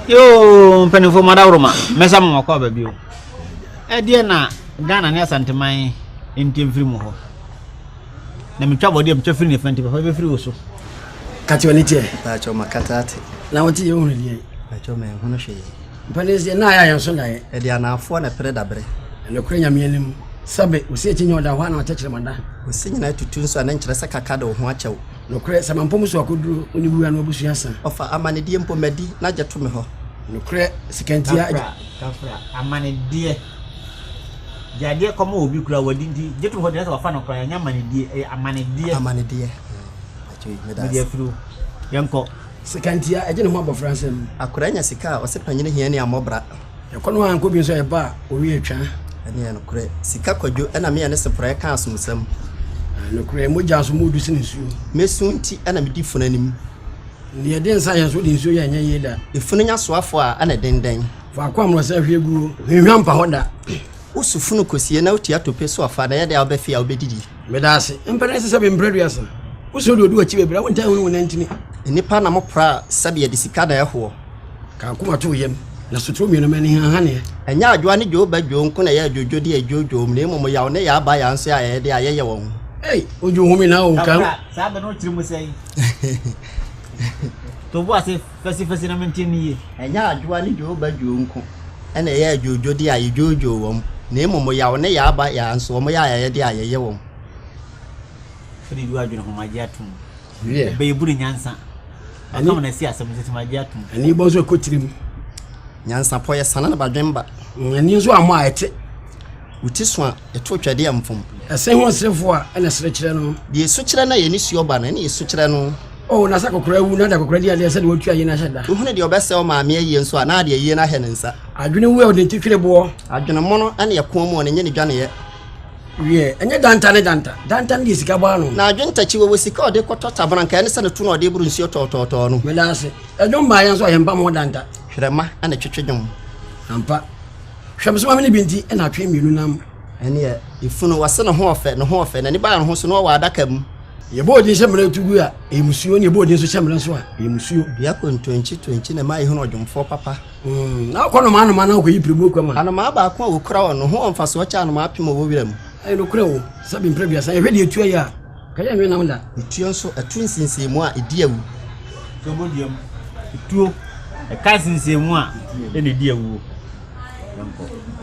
Yo, penny for Madaroma, Messam Wakoba Bio. Diana, Ghana near Asante my in Team Frimo. Let me trouble them to finish if every free so. Catch-you-on-it, that's your Macatati. now what you only. That's your man, Honoshi. Panis and I am so like Ediana for a predabre. and the Ukrainian subject was sitting on the one or touch them on that. We're singing out to tunes and interest a cacado, watcho. No credit, some pomus or could do when you were no bush answer. Offer a manidium pomedi, not yet to me. No credit, second year. A man, dear. The idea come over you could have get to what there's a fan of crying, a man, dear, a man, dear, a man, dear. Dear through young cock. Second year, I didn't want France. A Korean Sika or Sepany here near Mobra. The Conwan could be so a bar or we a chan. And near no credit. Sika could you and a me and a prayer council with some. No credit, more just moved to sing you. Miss Sunti and a different enemy. The idea science would ensure you and that. If Funia Swafwa and a ding. For a quam was every good, we ramp a Honda. Usufunu cosia no tia to pay so a father, the Albefi Albedi. Medasi, Empress have been previous. Who do achieve, but I won't tell you when Antony. In the Panama pra, Sabia the Cicada ho. Can't come to him. That's to me in a many honey. And ya Joanny Joe by Joan Conaya Jodi Jojo, name of Moyane, by answer, I had a Hey, would you want me now? Sabah no trim say. To what if first in a maintain and ya Joanny Joe by Joan and a year Jojo dia Jojo, name of Moyane, ya by answer, Moya, dia, won't. What did you argue on my jatum? Yeah, Baby Nyansa. I know when I see some to my jatum. and he was a coach him. Nyansapo, son about Jemba. And you saw my with this one, a torture diam from a same one for and a stretch. the Switzerland, any Sioban, any Switzerland. Oh, Nasako Crow, not a credit. I said, what you are in a shada. 200 your best sell my mere so Nadia Yena Henensa. I didn't well the ticket war. I've done a mono and a pomo and any Johnny. Yeah, and you're Dantan is Gabano. Now, I didn't touch you with Sico de Cotabran can send a tune or debut in your toto. Melasi, I don't buy answer him more than that. Shrema and a chichon. Ampa. Shamswamini Binti and I came you know. And yet, if you know a son of Horfed, no Horfed, and anybody who's no Wadakam, your board is similar to Guya, a monsieur, your board is similar to a monsieur. Yakun 2020 and my honor for Papa. Now, call a man who you provoke a man. And a maba will crown no home for such an mapping over them. I know crow, something previous. I ready to a can I remember that? It's also a twin since moi, a dear. Comodium. Two. A cousin say moi, any dear woo.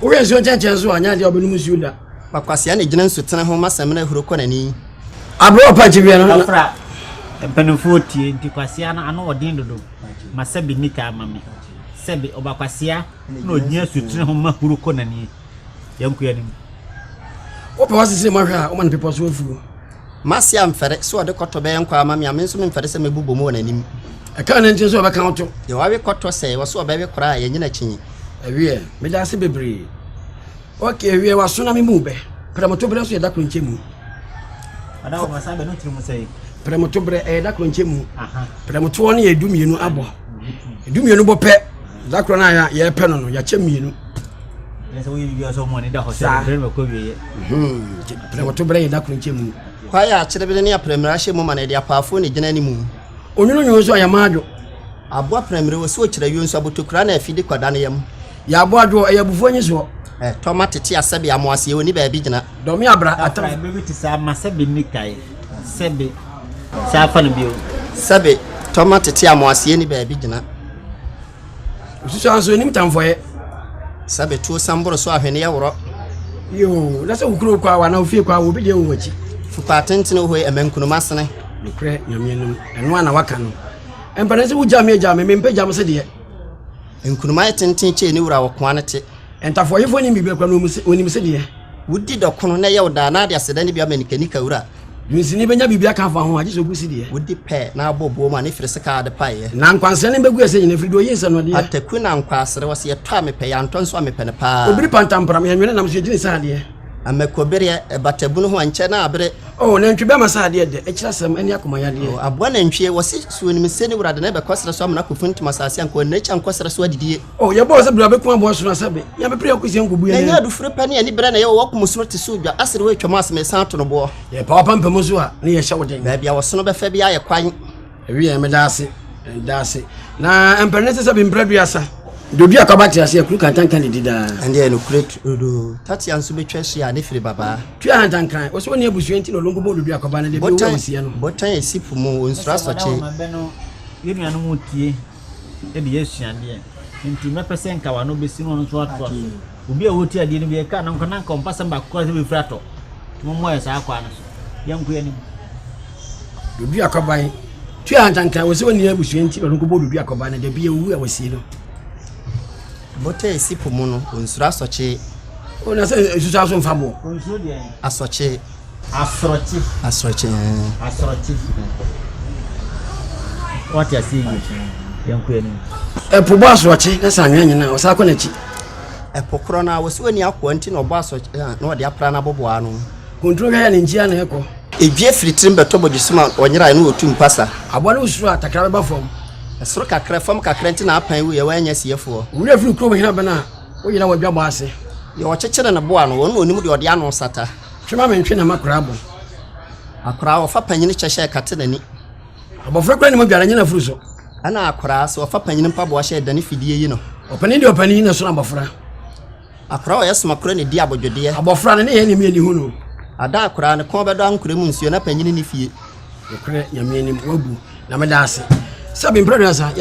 Where is your chance? I know you'll be Musuda. Paquasiani Gens to turn home a seminar who conny. I brought Pachivian. A penny 40 into Quasiana, I know what didn't do. Masabi Nika, mammy. Sebi Obaquasia, no near to turn home who conny. Young queen. What was the same woman people so full? Massiam Ferret, so the Cotobe and Quammy, I'm instrument for the semi boo more than him. I can't enter so account. The Wari Cotto say was so a baby cry and Yenachin. A rear, Medasi Bebri. Okay, we were soon a move. Premotobra, so that couldn't you. I know my son, not to say. Premotobra, a that couldn't you. Premotoni, a doom you know, abo. Do you know, pet? That one I ya pennon, ya chimney. That's why you are so money. That was a Premotobra, that couldn't you. Why are Chilabania Premrashi woman at their powerful in any moon? Only you so I am mad. A boy premier was switch the use about to cran a feed the quadanium. Yaboado, a buffonis. Tomato tea sabi amoasi when you baby dinner. Domiabra, I thought maybe to say Masabi Nikai. Sebi Safan Bill. Sabi, tomato tea amoasi any baby dinner. Sounds in time for it. Sabi two sambor so when you were. You, that's a crook. I know feel I will be doing with you. For patent no way a man could massacre. You pray, and one hour can. And Panessa would jam me, pajamas a dear. And could my tintin knew our quantity. And for you when you said, dear. Would did a colonel Danadia said any Americanica? You see, never be back for home. I just go see. Would depend now, Bob woman if it's a car the pie. Now, concerning the saying if you do yes and at the Queen and Pass, there was a time pay and Tonswami Penapa. Obi Pantampram, and I'm sitting inside. And Mecoberia, but a Buno and Chena, but oh, then to be my side, the HSM and Yakumaya. A one and she was it when Miss Senny would have never cost us some Nakufun to Massasian, when nature and cost us what did. Oh, your boss, a brother, one was from Sabi. You have a pretty young good boy. You do free penny and Ibran, you walk Muslim to Suja, as the way to Mass may sound to the boy. Yeah, Papa Musua, near shouting. Maybe I was son of a Fabia, crying. We are Medasi and Darcy. Na emperor say be mbraduasa. Dobi akabati ase akuru kantankan ne dida. And there no create do tati anso betwa so ya ne firi baba. Twi ahantankan. Wo so ne abusu enti no longo bo dobi akaba ne de bi wo asia no. Botan esipu mu onsura soche. Yenu anu mutie. E de yesuade. Nti mepese nka wa no besi no so ato. Obi a woti ade no bi ka na nka na kompasa ba ko se be frato. Mo ya sa akwa no so. Yanku yani. Dobi akaba. Twi ahantankan wo so ne abusu enti no longo bo dobi akaba ne de bi ewu a wasi no. Bote esipu mu no onsura soche. Ona se susa so mfabo. Onsuro de asoche. Asrochi. What you see? Yanku yani. Epobo asrochi na sanwa nyina o sa ko na chi. Epokro na wo so ani akwa nti na obo asoche na o de apra na boboa no. Kontrol ga ya ne njia na eko. Edwie firitim beto bojisuma onyira no otu mpasa. Abo na usuru atakra ba fom. Esoro kakra fam kakra nti na apan we ye wa anya siefo. Wura firi kro hina bana. O yina wa dwabo ase. Ye wo chekere na boa no wonu onimu de ode ano sata. Twema me ntwe na makra abo. Akra wo fa panyini chehye kate nani. Abofra kra ni mo biara nyina furu so. Ana akra so wo fa panyini mpabo hye dani fidie yi no. Opani de opani na so na abofra. Akra wo yesoma kra ne di abodwode. Abofra ne ye ni me ni hu no. Ada akra ne ko bedo ankura mu nsuo na panyini ni fie. Okre nyame ni wabu na me da ase. Sabi mpraduasa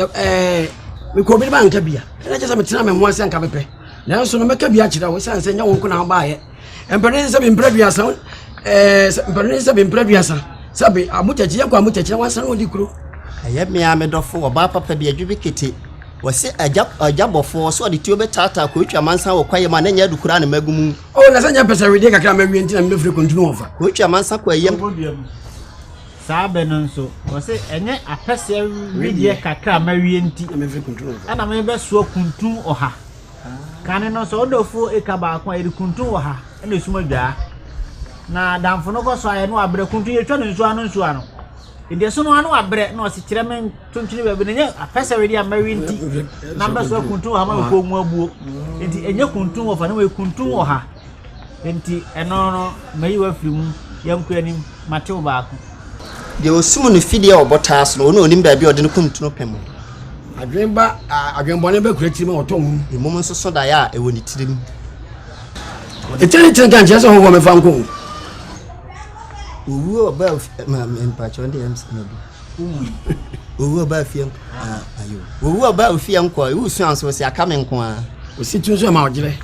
me ko bi ba nka bia. Na je sa me tina me ho ase nka bepe. Na so no meka bia kira wo san se nya wonko na ba ye. Empere sabi mpraduasa empere sabi mpraduasa. Sabi amutachi yakwa amutachi na wansan odi kuro. Aye me amedofo wo ba papa bia dwubi kete. Wose ajabofo so de tio betata ko twa mansan wo kwaye ma na nya dukura na magumu. Oh na sanya pesa we de kakra ma wi ntina me fere kontinu ofa. Ko twa mansan kwa yem. Sabe no nso wose enye apese widie kakra ma wi nti me fere kontinu ofa. Ana me be so kuntun oha. Kane no so odofo ekaba akwa eri kuntun oha. Ena esuma dwa. Na damfo no go so aye no abre kuntun ye twa no nso ano. Inde so no anu abre na osikire men tontuni be be nya apese we dia ma wi nti. Na be so kuntun oha ma ko mu abuo. Enti enye kuntun ofa na we kuntun oha. Enti eno no mayi wa firimu yanku anim matew baako. De osumu no fidie obotas no oni ba bia ode no kuntun pem. Adwenbone be kurati ma otom. Emom nso so da ya ewo ni tirim. Etene kan je so ho me fanko. Owu oba empacho ndi ems na bi. Owu oba fie ayo. Owu oba fie nko ewu su anso se aka me nko a. Osi tun so ma ogire.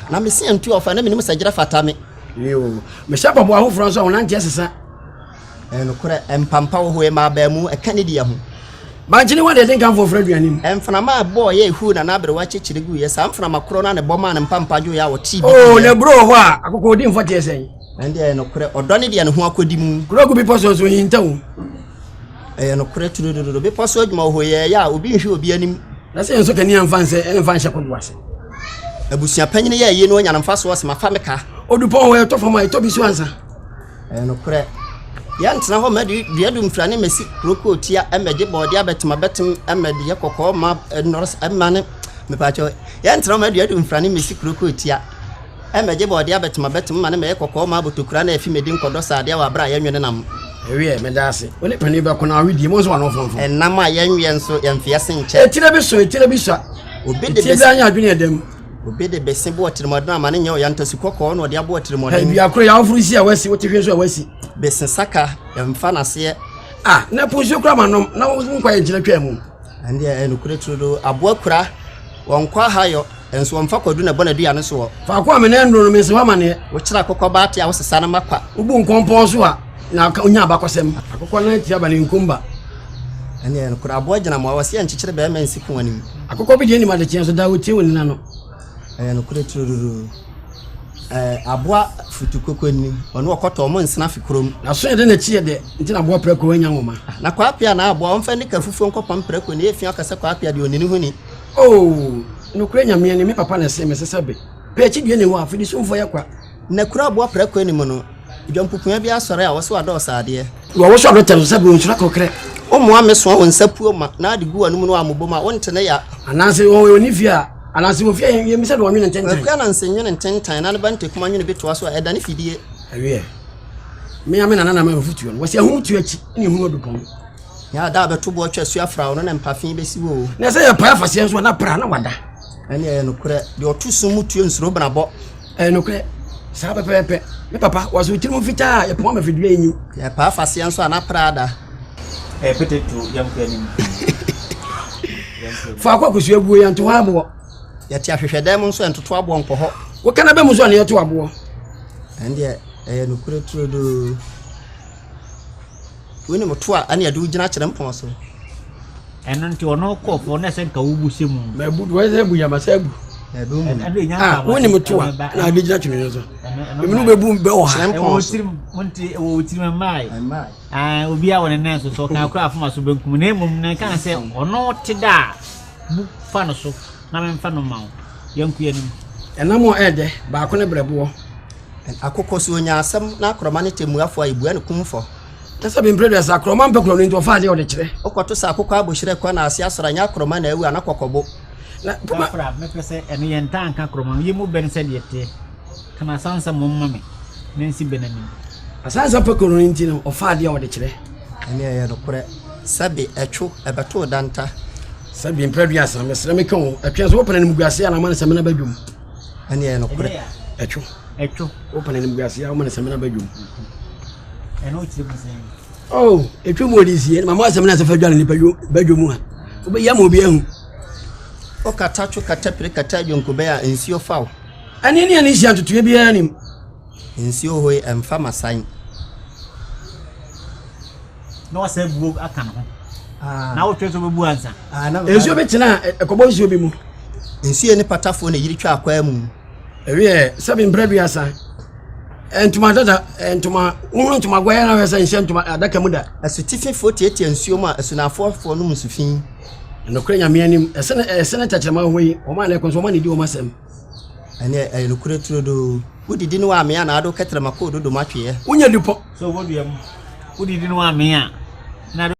Na me se ntu ofa na me nim sagire fata me. Yo, me shapa bo aho fronso wona ntia sesa. No kure empampa wo ho ma ba mu eka ne dia ho. Ba nchini wa de den kan for fradu anim. Emfana ma boy ye hu na abre wa chechire gu ye sa emfana makro na ne boma na mpampa jo ya wo TV. Oh, le bro ho a akoko di mfoti esen. Ende no kure odo ne dia ne ho akodi mu. Kuro gu bi poso so hinta wo. No kure turududu bi poso adwuma ho ye ya obi nhwe obi anim. Na se enso kani amfanse emfansha ko duase. Abusia panyine ye no nya na mfaso ose mafa meka. Odupon ho ye to fama to bi so ansa. No kure ya ntina ho ma de du mfrane mesi krokotia emeje body abetima betim emede ye kokko ma noros emane me pacho ya ntina ma de du mfrane mesi krokotia emeje body abetima betim mane me kokko ma botokura na afi medi nkodo sade wa bra ya nwene nam ewe me dase woni pani ba kona wi die mo so wan fonfon enam a ya nwie nso ya mfia se nche etire bi so obi de besi anya adwene edem obi de besi bo otirimodo na mane nye ya ntasu kokko na ode abo otirimodo bi akro ya ofuru si awasi wote so awasi besi saka ya mfana se na pusu kura manom na nkwa ye jira twa mu ande no kure tudo abo akura wonkwa hayo enso womfa kodu na bona dua ne so fa kwa me na ndro no me se wa mane wo kira kokko ba tia wo sesa na makwa ubu nkompo so a na onya abakosem akokko na tia ba ne nkumba ande no kura abo gina mo wase anchichire ba ma nsiku wanim akokko bi de ni ma de tia so da wo tie woni na no no kure tudo aboa futukoko ni ono okoto mo nsena fikrom na so de na chie de ntina aboa preko wanya ngoma na kwa apia na aboa omfa ni kafufu nkopam preko ni efia kasa kwa apia de onini huni no kure nyame ni me papa na se me sesebe pe chi de ne wa afidi so mfo yakwa na kura aboa preko ni mo no dwampupuya bi asore a woso ado saade wo so ado telo sebe onsura kokre omo ameso wonsapuo ma na ade gu anum no amoboma wontene ya anase oni fia anase wo fia ye mi se do nwene ntenten kwa na nsenwene ntenten na ne bante kuma nwene beto aso eda ne fidie awie me ame na na ma futuo no wasi ahumutu achi ni hu odupon Ya da beto bo twa sua fra no na mpafin besi wo. Na say ya pa afase nso na pra na wada. Ani e no kure de otusu mutuo nsuro banabo. No kure. Sa pepe. Me papa was with him fita ya po ma fidua enyu. Ya pa afase nso ana prada. Potato yam kanim. Fa kwa kusu abuo ya nto ha abo. Ya ti ahwehwedem nso entoto abo nko ho. Wo kana be mu so na ya to abo. Ande no kure trodo. Wini moto a ane ade ugina kire mpon so. Eno nti ono kofo na se nka wubuse mu. Ma bu do se bu ya ma se bu. Ade nya woni moto a na ade gina kire so. Eminu be bu be o ha. Wo tirim mai. Obi a woni na so ka kura afoma so benkum na emum na kan se ono tida bu fa no so na me fa no ma. Yanku yanim. Enamo ede ba ko ne brebo. Akoko so nya asem na akroma ne temu afo aibua ne kumfo. Tasa be previous akroma mpekro no into fa de o de kire. Okoto sa akoko abohire kwa na ase asora nya akroma na awu anakokobo. Na papa me pese eno ye ntanka akroma ye mu ben se de te. Kana sansa mumma me. Nensi benani. Asansa pekro no into o fa de o de kire. Ene ye no kure. Sabe echo ebeto danta. Sabe previous am se me kan atwa so opana nim guase ya na man se me na badwum. Ene ye no kure. Echo opana nim guase ya man se me na badwum. Eno chibu se. Oh, echo mo disi mama se me na se fa dwale ni badwum ha. Obe ya mo bi ahu. O katachu katapire katajo nkobe ya ensio fawo. Ani ni ani sia tutu bi anim. Ensio hoye emfa masan. No se bu aka no. Na wo tweso be bu ansa. Ensio be tena ekobo ensio bi mu. Ensio ni patafo na yiri twa akwa mu. Ewe sabi mbredu asa. Entuma dada entuma ntuma gwa na wesa nhyɛ ntuma adaka mu da. Asutifin 48 ensio ma asunafo no musufin. No kure nyame anim esene tachema hoyi o ma na konso ma ne di o masem. Ane no kure turodo wodidi no wa me ya na ado ketrema ko dodo matwe. Unya dipo. So wodua mu. Wodidi no wa me ya. Na